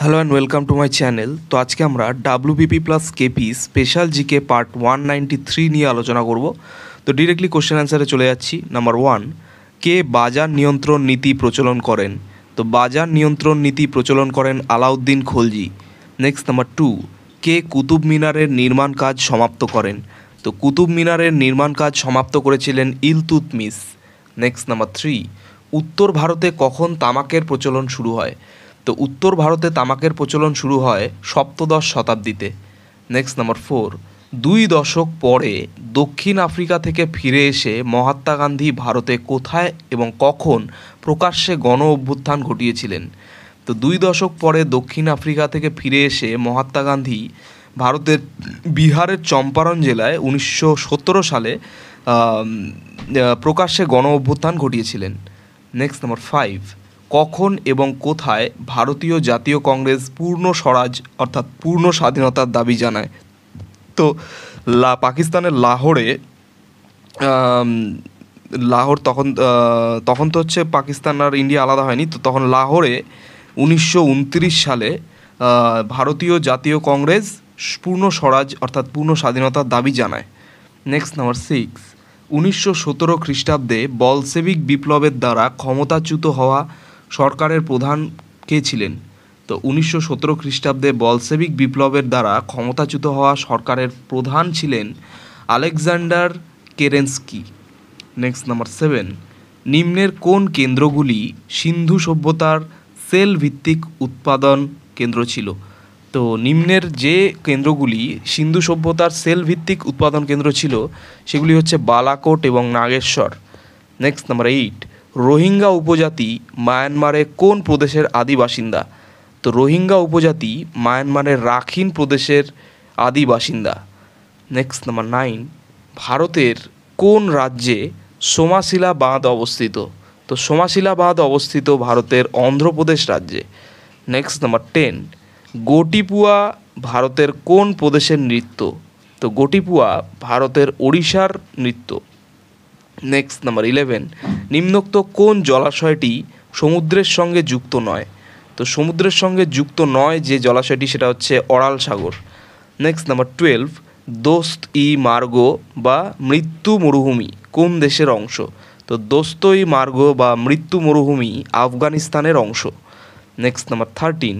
Hello and welcome to my channel. তো আজকে আমরা WBP plus KP special GK part 193 নিয়ে আলোচনা করব। তো ডিরেক্টলি কোশ্চেন অ্যান্সারে চলে যাচ্ছি। নাম্বার 1, কে বাজার নিয়ন্ত্রণ নীতি প্রচলন করেন? তো বাজার নিয়ন্ত্রণ নীতি প্রচলন করেন আলাউদ্দিন খলজি। নেক্সট নাম্বার 2, কে কুতুব মিনারের নির্মাণ কাজ সমাপ্ত করেন? তো কুতুব মিনারের নির্মাণ কাজ সমাপ্ত করেছিলেন ইলতুৎমিশ। নেক্সট নাম্বার 3, উত্তর ভারতে কখন তামাকের প্রচলন শুরু হয়? তো উত্তর ভারতে তামাকের প্রচলন শুরু হয় সপ্তদশ শতাব্দীতে। নেক্সট নাম্বার 4, 2 দশক পরে দক্ষিণ আফ্রিকা থেকে ফিরে এসে মহাত্মা গান্ধী ভারতে কোথায় এবং কখন প্রকাশ্যে গণ অভ্যুত্থান ঘটিয়েছিলেন? তো 2 দশক পরে দক্ষিণ আফ্রিকা থেকে ফিরে এসে মহাত্মা গান্ধী ভারতের বিহারের চম্পারণ জেলায় 1917 সালে প্রকাশ্যে গণ অভ্যুত্থান ঘটিয়েছিলেন। নেক্সট নাম্বার 5, কখন এবং কোথায় ভারতীয় জাতীয় কংগ্রেস পূর্ণ স্বরাজ অর্থাৎ পূর্ণ স্বাধীনতার দাবি জানায়? তো পাকিস্তানের লাহোর তখন তো হচ্ছে পাকিস্তান আর ইন্ডিয়া আলাদা হয়নি। তো তখন লাহোরে 1929 সালে ভারতীয় জাতীয় কংগ্রেস পূর্ণ স্বরাজ অর্থাৎ পূর্ণ স্বাধীনতার দাবি জানায়। নেক্সট নাম্বার 6, 1917 খ্রিস্টাব্দে বলশেভিক বিপ্লবের দ্বারা ক্ষমতাচ্যুত হওয়া সরকারের প্রধান কে ছিলেন? তো 1917 খ্রিস্টাব্দে বলশেভিক বিপ্লবের দ্বারা ক্ষমতাচ্যুত হওয়া সরকারের প্রধান ছিলেন আলেকজান্ডার কেরেন্সকি। নেক্সট নাম্বার 7, নিম্নের কোন কেন্দ্রগুলি সিন্ধু সভ্যতার সেল ভিত্তিক উৎপাদন কেন্দ্র ছিল? তো নিম্নের যে কেন্দ্রগুলি সিন্ধু সভ্যতার সেল ভিত্তিক উৎপাদন কেন্দ্র ছিল সেগুলি হচ্ছে বালাকোট এবং নাগেশ্বর। নেক্সট নাম্বার 8, রোহিঙ্গা উপজাতি মায়ানমারে কোন প্রদেশের আদি বাসিন্দা? তো রোহিঙ্গা উপজাতি মায়ানমারের রাখিন প্রদেশের আদি বাসিন্দা। নেক্সট নাম্বার 9, ভারতের কোন রাজ্যে সোমাশিলা বাঁধ অবস্থিত? তো সোমাশিলা বাঁধ অবস্থিত ভারতের অন্ধ্রপ্রদেশ রাজ্যে। নেক্সট নাম্বার 10, গোটিপুয়া ভারতের কোন প্রদেশের নৃত্য? তো গোটিপুয়া ভারতের ওড়িশার নৃত্য। নেক্সট নাম্বার 11, নিম্নোক্ত কোন জলাশয়টি সমুদ্রের সঙ্গে যুক্ত নয়? তো সমুদ্রের সঙ্গে যুক্ত নয় যে জলাশয়টি সেটা হচ্ছে অরাল সাগর। নেক্সট নাম্বার 12, দোস্ত ই মার্গো বা মৃত্যু মরুভূমি কোন দেশের অংশ? তো দোস্ত ই মার্গো বা মৃত্যু মরুভূমি আফগানিস্তানের অংশ। নেক্সট নাম্বার 13,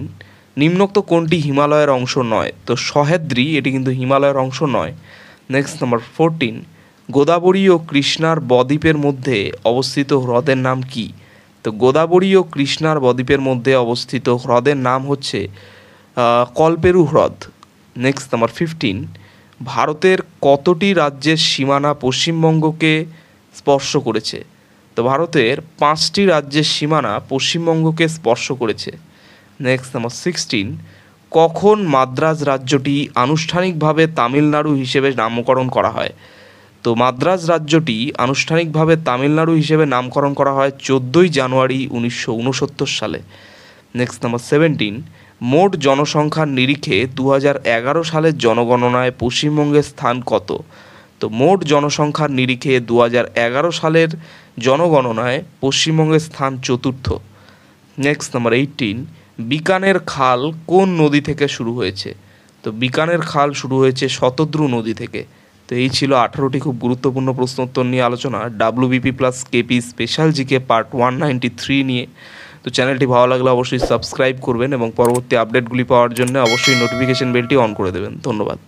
নিম্নোক্ত কোনটি হিমালয়ের অংশ নয়? তো সহ্যাদ্রি এটি কিন্তু হিমালয়ের অংশ নয়। নেক্সট নাম্বার 14, গোদাবরী ও কৃষ্ণার বদ্বীপের মধ্যে অবস্থিত হ্রদের নাম কি? তো গোদাবরী ও কৃষ্ণার বদ্বীপের মধ্যে অবস্থিত হ্রদের নাম হচ্ছে কল্পেরু হ্রদ। নেক্সট নাম্বার 15, ভারতের কতটি রাজ্যের সীমানা পশ্চিমবঙ্গকে স্পর্শ করেছে? তো ভারতের 5টি রাজ্যের সীমানা পশ্চিমবঙ্গকে স্পর্শ করেছে। নেক্সট নাম্বার 16, কখন মাদ্রাজ রাজ্যটি আনুষ্ঠানিকভাবে তামিলনাড়ু হিসেবে নামকরণ করা হয়? তো মাদ্রাজ রাজ্যটি আনুষ্ঠানিকভাবে তামিলনাড়ু হিসেবে নামকরণ করা হয় 14ই জানুয়ারি 1969 সালে। নেক্সট নাম্বার 17, মোট জনসংখ্যার নিরিখে 2011 সালের জনগণনায় পশ্চিমবঙ্গের স্থান কত? তো মোট জনসংখ্যার নিরিখে 2011 সালের জনগণনায় পশ্চিমবঙ্গের স্থান 4র্থ। নেক্সট নাম্বার 18, বিকানের খাল কোন নদী থেকে শুরু হয়েছে? তো বিকানের খাল শুরু হয়েছে শতদ্রু নদী থেকে। তো এই ছিল 18টি খুব গুরুত্বপূর্ণ প্রশ্ন উত্তর নিয়ে আলোচনা WBP plus KP special GK part 193 নিয়ে। তো চ্যানেলটি ভালো লাগলে অবশ্যই সাবস্ক্রাইব করবেন এবং পরবর্তী আপডেটগুলি পাওয়ার জন্য অবশ্যই নোটিফিকেশন বেলটি অন করে দেবেন। ধন্যবাদ।